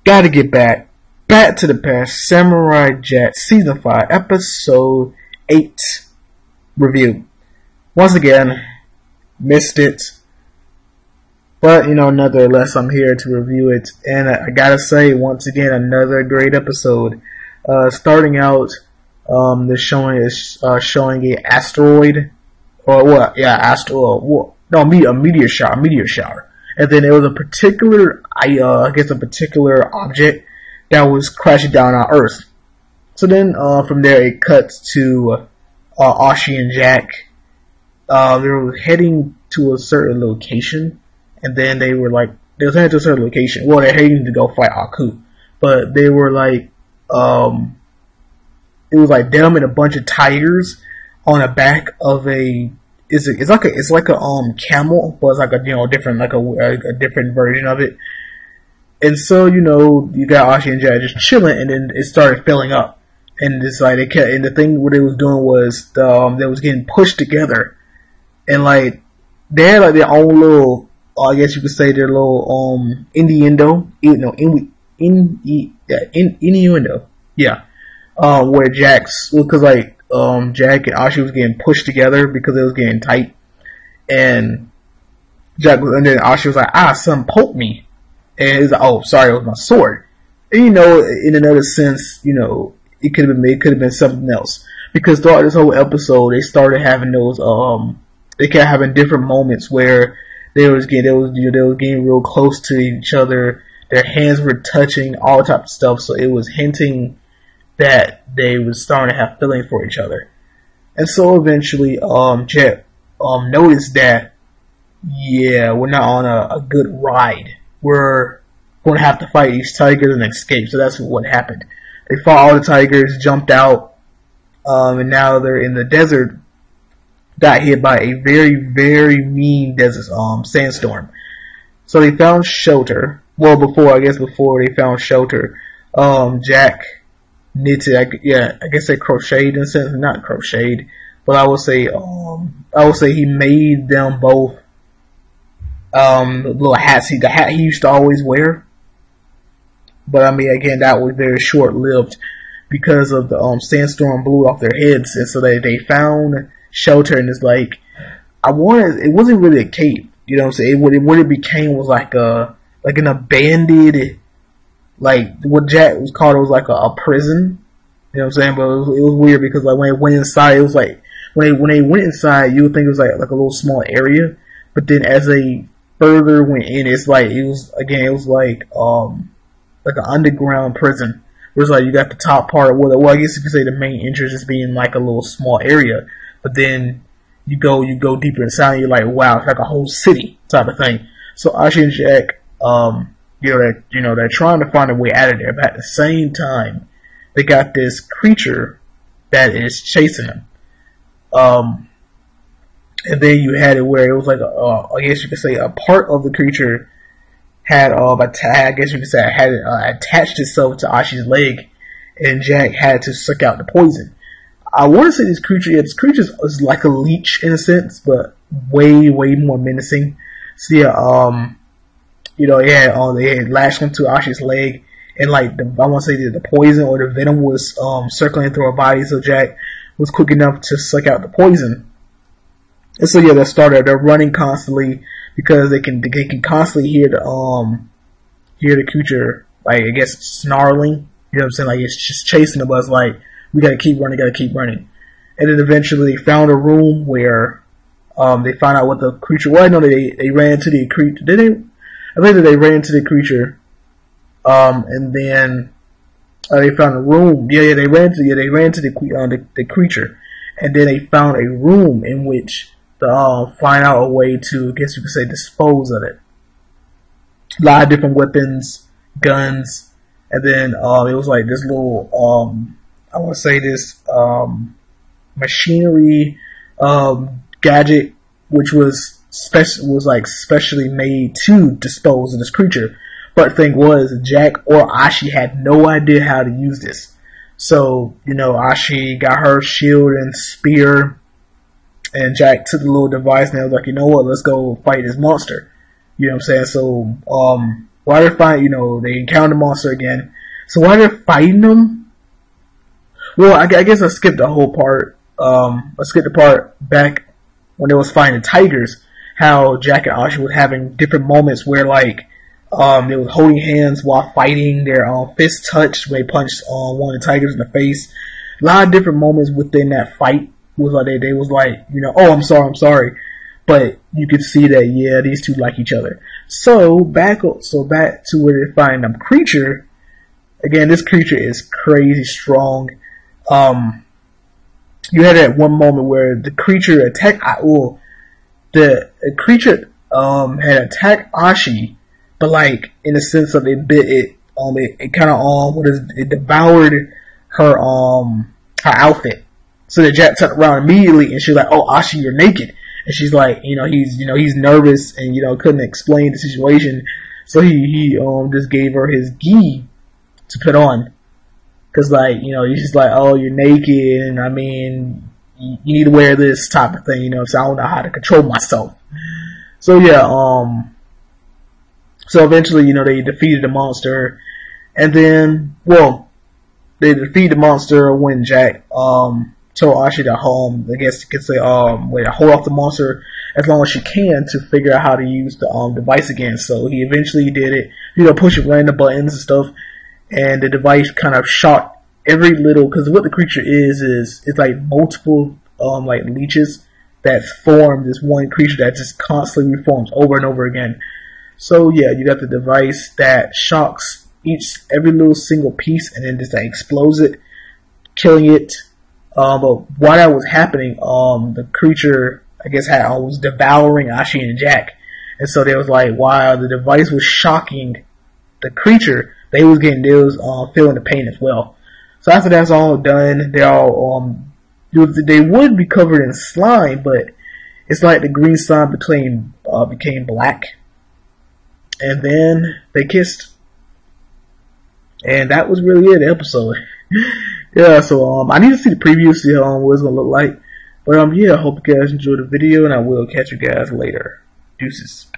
Gotta get back to the past. Samurai Jack Season 5, Episode 8 review. Once again, missed it. But, nonetheless, I'm here to review it. And I gotta say, once again, another great episode. Starting out, they're showing a asteroid. Or what? Yeah, asteroid. No, a meteor shower. And then there was a particular, a particular object that was crashing down on Earth. So then, from there, it cuts to Ashi and Jack. They were heading to a certain location, and then they were heading to a certain location. Well, they're heading to go fight Aku, but they were it was like them and a bunch of tigers on the back of a. It's like a camel, but it's like a different a different version of it. And so you got Ashi and Jack just chilling, and then it started filling up, and it's like and the thing what they was doing was they was getting pushed together, and they had their own little I guess you could say their little innuendo, innuendo, yeah, where Jack's because Jack and Ashi was getting pushed together because it was getting tight, and and then Ashi was like, son poked me, and he's like, oh, sorry, it was my sword. And in another sense, it could have been something else, because throughout this whole episode, they started having those they kept having different moments where they was getting real close to each other, their hands were touching, all type of stuff, so it was hinting that they was starting to have feeling for each other. And so eventually, Jack noticed that, yeah, we're not on a good ride. We're going to have to fight these tigers and escape. So that's what happened. They fought all the tigers, jumped out, and now they're in the desert. Got hit by a very, very mean desert sandstorm. So they found shelter. Well, before they found shelter, Jack knitted, I guess they crocheted in a sense, not crocheted, but I would say he made them both little hats. The hat he used to always wear, but again, that was very short lived because of the sandstorm blew off their heads, and so they found shelter, and it's it wasn't really a cave, what I'm saying. What it became was an abandoned. What Jack was called, it was a prison, what I'm saying, but it was weird because when they went inside, it was when they went inside, you would think it was like a little small area, but then as they further went in, it was an underground prison. It was you got the top part, well, I guess you could say the main entrance is being a little small area, but then you go deeper inside, and you're like, wow, it's like a whole city type of thing. So Ashi and Jack, they're trying to find a way out of there, but at the same time, they got this creature that is chasing them. And then you had it where it was I guess you could say a part of the creature had, attached itself to Ashi's leg, and Jack had to suck out the poison. I want to say this creature is like a leech in a sense, but way, way more menacing. So yeah, they had lashed onto Ashi's leg, and I want to say the poison or the venom was circling through her body, so Jack was quick enough to suck out the poison. And so yeah, they're running constantly because they can constantly hear the creature, I guess, snarling. You know what I'm saying? It's just chasing them, but it's we gotta keep running. And then eventually they found a room where they found out what the creature was. No, they ran into the creature. Did they? I think that they ran into the creature, and then they found a room. They ran into the creature, and then they found a room in which to find out a way to, I guess you could say, dispose of it. A lot of different weapons, guns, and then it was this little I want to say this machinery gadget, which was specially made to dispose of this creature. But the thing was, Jack or Ashi had no idea how to use this. So, Ashi got her shield and spear, and Jack took the little device and was like, you know what, let's go fight this monster. You know what I'm saying? So, while they're fighting, they encounter the monster again. So while they're fighting them, well, I guess I skipped the whole part. I skipped the part back when they was fighting the tigers. How Jack and Ashi was having different moments where like they was holding hands while fighting. Their fists touched when they punched one of the tigers in the face. A lot of different moments within that fight was like they was like, oh, I'm sorry. But you could see that, yeah, these two like each other. So back to where they find creature. Again, this creature is crazy strong. You had that one moment where the creature attacked. The creature had attacked Ashi, but like in the sense of it bit it. It kind of it devoured her outfit. So the Jack turned around immediately, and she's like, "Oh, Ashi, you're naked." And she's like, he's nervous and couldn't explain the situation, so he just gave her his gi to put on, cause like he's just like, "Oh, you're naked, and I mean, you need to wear this type of thing, so I don't know how to control myself." So yeah, so eventually they defeated the monster, and then they defeated the monster when Jack told Ashi to I guess you could say hold off the monster as long as she can to figure out how to use the device again. So he eventually did it, pushing random buttons and stuff, and the device kind of shot every little, because what the creature is it's like multiple like leeches that form this one creature that just constantly reforms over and over again. So yeah, you got the device that shocks every little single piece and then just like explodes it, killing it. But while that was happening, the creature, I guess, was devouring Ashi and Jack. And so they was like, while the device was shocking the creature, they was feeling the pain as well. So after that's all done, they all, they would be covered in slime, but it's like the green slime became black. And then they kissed. And that was really it, the episode. Yeah, so I need to see the preview, see what it's gonna look like. But yeah, I hope you guys enjoyed the video, and I will catch you guys later. Deuces.